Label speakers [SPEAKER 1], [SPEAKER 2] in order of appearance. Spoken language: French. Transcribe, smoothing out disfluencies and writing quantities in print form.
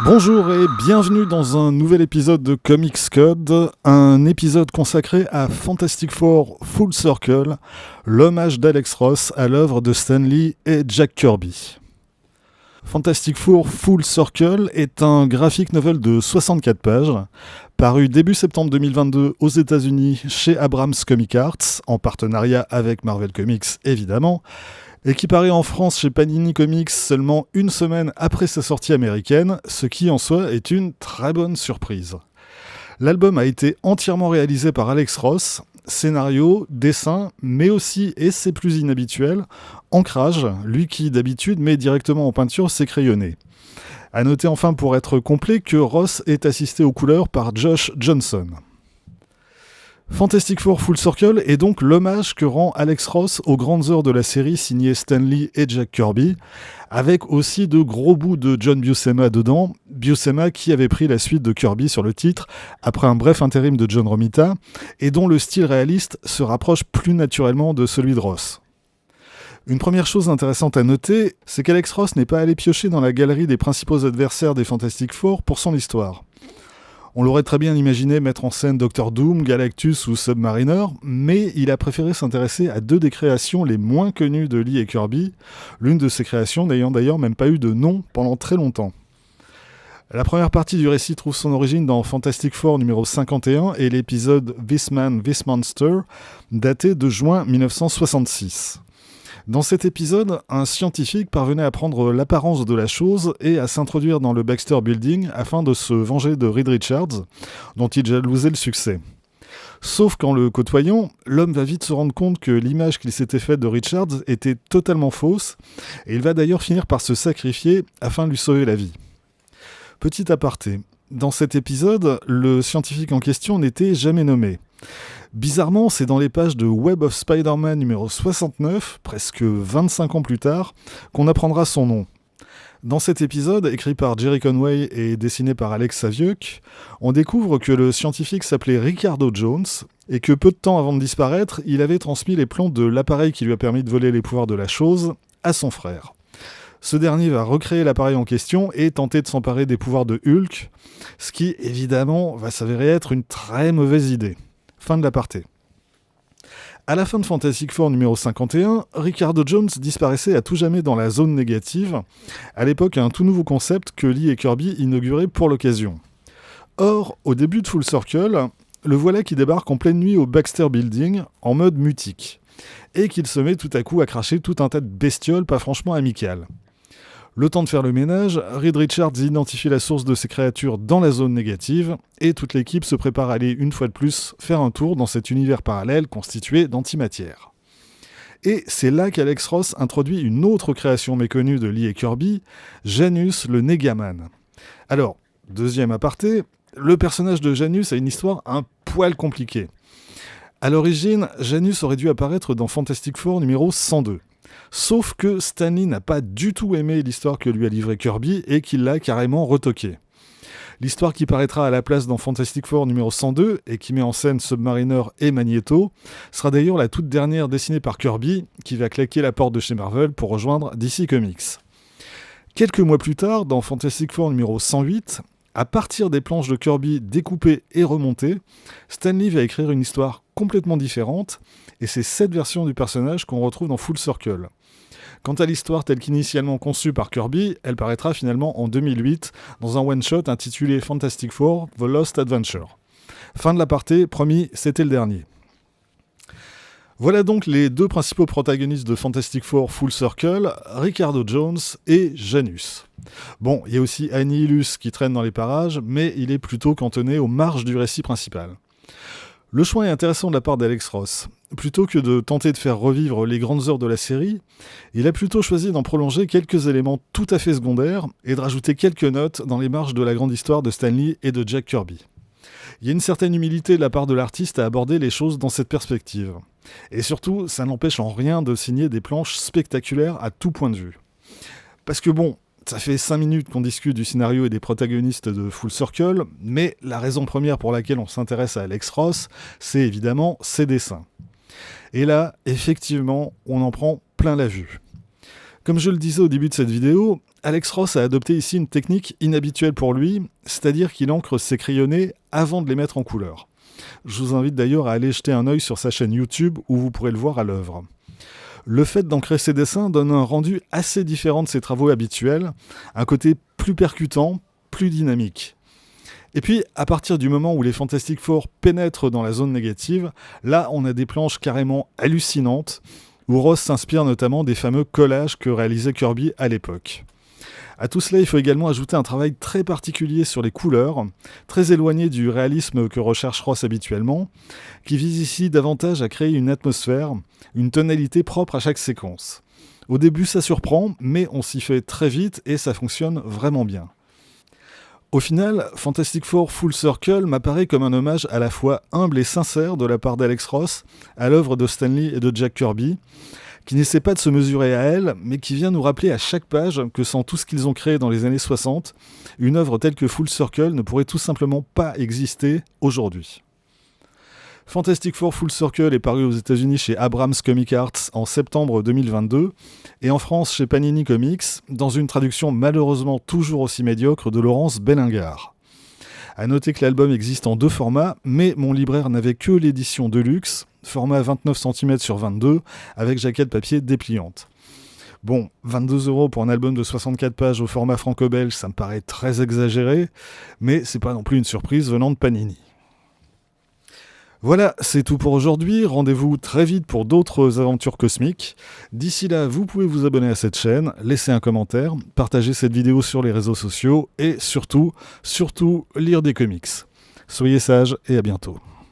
[SPEAKER 1] Bonjour et bienvenue dans un nouvel épisode de Comics Code, un épisode consacré à Fantastic Four Full Circle, l'hommage d'Alex Ross à l'œuvre de Stan Lee et Jack Kirby. Fantastic Four Full Circle est un graphic novel de 64 pages, paru début septembre 2022 aux États-Unis chez Abrams Comic Arts, en partenariat avec Marvel Comics évidemment, et qui paraît en France chez Panini Comics seulement une semaine après sa sortie américaine, ce qui en soi est une très bonne surprise. L'album a été entièrement réalisé par Alex Ross, scénario, dessin, mais aussi, et c'est plus inhabituel, ancrage, lui qui d'habitude met directement en peinture ses crayonnés. A noter enfin pour être complet que Ross est assisté aux couleurs par Josh Johnson. Fantastic Four Full Circle est donc l'hommage que rend Alex Ross aux grandes heures de la série signée Stan Lee et Jack Kirby, avec aussi de gros bouts de John Buscema dedans, Buscema qui avait pris la suite de Kirby sur le titre après un bref intérim de John Romita, et dont le style réaliste se rapproche plus naturellement de celui de Ross. Une première chose intéressante à noter, c'est qu'Alex Ross n'est pas allé piocher dans la galerie des principaux adversaires des Fantastic Four pour son histoire. On l'aurait très bien imaginé mettre en scène Doctor Doom, Galactus ou Submariner, mais il a préféré s'intéresser à deux des créations les moins connues de Lee et Kirby, l'une de ces créations n'ayant d'ailleurs même pas eu de nom pendant très longtemps. La première partie du récit trouve son origine dans Fantastic Four numéro 51 et l'épisode This Man, This Monster, daté de juin 1966. Dans cet épisode, un scientifique parvenait à prendre l'apparence de la chose et à s'introduire dans le Baxter Building afin de se venger de Reed Richards, dont il jalousait le succès. Sauf qu'en le côtoyant, l'homme va vite se rendre compte que l'image qu'il s'était faite de Richards était totalement fausse, et il va d'ailleurs finir par se sacrifier afin de lui sauver la vie. Petit aparté, dans cet épisode, le scientifique en question n'était jamais nommé. Bizarrement, c'est dans les pages de Web of Spider-Man numéro 69, presque 25 ans plus tard, qu'on apprendra son nom. Dans cet épisode, écrit par Jerry Conway et dessiné par Alex Saviuk, on découvre que le scientifique s'appelait Ricardo Jones et que peu de temps avant de disparaître, il avait transmis les plans de l'appareil qui lui a permis de voler les pouvoirs de la chose à son frère. Ce dernier va recréer l'appareil en question et tenter de s'emparer des pouvoirs de Hulk, ce qui évidemment va s'avérer être une très mauvaise idée. Fin de l'aparté. À la fin de Fantastic Four numéro 51, Ricardo Jones disparaissait à tout jamais dans la zone négative, à l'époque un tout nouveau concept que Lee et Kirby inauguraient pour l'occasion. Or, au début de Full Circle, le voilà qui débarque en pleine nuit au Baxter Building, en mode mutique, et qu'il se met tout à coup à cracher tout un tas de bestioles pas franchement amicales. Le temps de faire le ménage, Reed Richards identifie la source de ces créatures dans la zone négative, et toute l'équipe se prépare à aller une fois de plus faire un tour dans cet univers parallèle constitué d'antimatière. Et c'est là qu'Alex Ross introduit une autre création méconnue de Lee et Kirby, Janus le Negaman. Alors, deuxième aparté, le personnage de Janus a une histoire un poil compliquée. À l'origine, Janus aurait dû apparaître dans Fantastic Four numéro 102. Sauf que Stan Lee n'a pas du tout aimé l'histoire que lui a livrée Kirby et qu'il l'a carrément retoquée. L'histoire qui paraîtra à la place dans Fantastic Four numéro 102 et qui met en scène Submariner et Magneto sera d'ailleurs la toute dernière dessinée par Kirby qui va claquer la porte de chez Marvel pour rejoindre DC Comics. Quelques mois plus tard, dans Fantastic Four numéro 108, à partir des planches de Kirby découpées et remontées, Stan Lee va écrire une histoire complètement différente et c'est cette version du personnage qu'on retrouve dans Full Circle. Quant à l'histoire telle qu'initialement conçue par Kirby, elle paraîtra finalement en 2008 dans un one-shot intitulé Fantastic Four The Lost Adventure. Fin de l'aparté, promis, c'était le dernier. Voilà donc les deux principaux protagonistes de Fantastic Four Full Circle, Ricardo Jones et Janus. Bon, il y a aussi Annihilus qui traîne dans les parages, mais il est plutôt cantonné aux marges du récit principal. Le choix est intéressant de la part d'Alex Ross. Plutôt que de tenter de faire revivre les grandes heures de la série, il a plutôt choisi d'en prolonger quelques éléments tout à fait secondaires et de rajouter quelques notes dans les marges de la grande histoire de Stan Lee et de Jack Kirby. Il y a une certaine humilité de la part de l'artiste à aborder les choses dans cette perspective. Et surtout, ça n'empêche en rien de signer des planches spectaculaires à tout point de vue. Parce que bon, ça fait 5 minutes qu'on discute du scénario et des protagonistes de Full Circle, mais la raison première pour laquelle on s'intéresse à Alex Ross, c'est évidemment ses dessins. Et là, effectivement, on en prend plein la vue. Comme je le disais au début de cette vidéo, Alex Ross a adopté ici une technique inhabituelle pour lui, c'est-à-dire qu'il encre ses crayonnés avant de les mettre en couleur. Je vous invite d'ailleurs à aller jeter un œil sur sa chaîne YouTube où vous pourrez le voir à l'œuvre. Le fait d'ancrer ses dessins donne un rendu assez différent de ses travaux habituels, un côté plus percutant, plus dynamique. Et puis, à partir du moment où les Fantastic Four pénètrent dans la zone négative, là on a des planches carrément hallucinantes, où Ross s'inspire notamment des fameux collages que réalisait Kirby à l'époque. À tout cela, il faut également ajouter un travail très particulier sur les couleurs, très éloigné du réalisme que recherche Ross habituellement, qui vise ici davantage à créer une atmosphère, une tonalité propre à chaque séquence. Au début, ça surprend, mais on s'y fait très vite et ça fonctionne vraiment bien. Au final, Fantastic Four Full Circle m'apparaît comme un hommage à la fois humble et sincère de la part d'Alex Ross à l'œuvre de Stan Lee et de Jack Kirby, qui n'essaie pas de se mesurer à elle, mais qui vient nous rappeler à chaque page que sans tout ce qu'ils ont créé dans les années 60, une œuvre telle que Full Circle ne pourrait tout simplement pas exister aujourd'hui. Fantastic Four Full Circle est paru aux États-Unis chez Abrams Comic Arts en septembre 2022 et en France chez Panini Comics, dans une traduction malheureusement toujours aussi médiocre de Laurence Bellingar. A noter que l'album existe en 2 formats, mais mon libraire n'avait que l'édition Deluxe, format 29 cm sur 22, avec jaquette papier dépliante. Bon, 22 € pour un album de 64 pages au format franco-belge, ça me paraît très exagéré, mais c'est pas non plus une surprise venant de Panini. Voilà, c'est tout pour aujourd'hui. Rendez-vous très vite pour d'autres aventures cosmiques. D'ici là, vous pouvez vous abonner à cette chaîne, laisser un commentaire, partager cette vidéo sur les réseaux sociaux et surtout, lire des comics. Soyez sages et à bientôt.